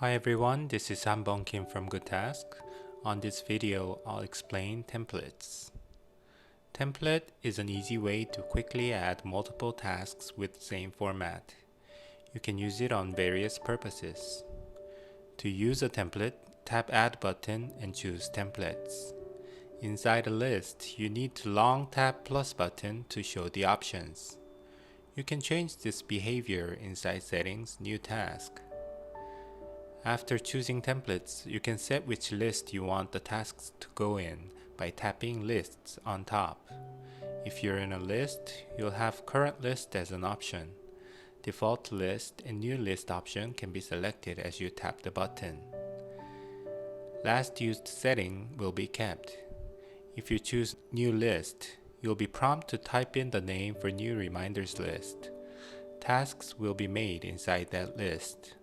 Hi everyone, this is Hanbong Kim from GoodTask. On this video, I'll explain templates. Template is an easy way to quickly add multiple tasks with same format. You can use it on various purposes. To use a template, tap Add button and choose Templates. Inside a list, you need to long tap plus button to show the options. You can change this behavior inside Settings, New Task. After choosing templates, you can set which list you want the tasks to go in by tapping Lists on top. If you're in a list, you'll have Current List as an option. Default List and New List option can be selected as you tap the button. Last used setting will be kept. If you choose New List, you'll be prompted to type in the name for New Reminders list. Tasks will be made inside that list.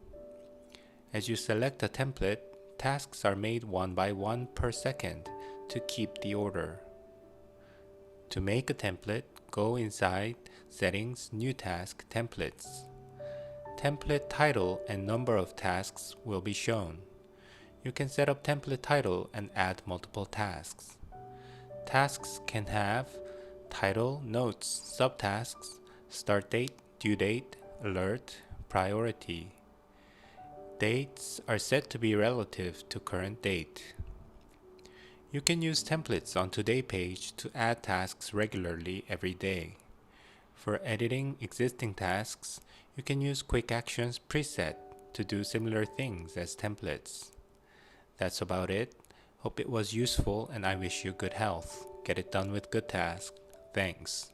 As you select a template, tasks are made one by one per second to keep the order. To make a template, go inside Settings, New Task, Templates. Template title and number of tasks will be shown. You can set up template title and add multiple tasks. Tasks can have title, notes, subtasks, start date, due date, alert, priority. Dates are set to be relative to current date. You can use templates on Today page to add tasks regularly every day. For editing existing tasks, you can use Quick Actions preset to do similar things as templates. That's about it. Hope it was useful and I wish you good health. Get it done with GoodTask. Thanks.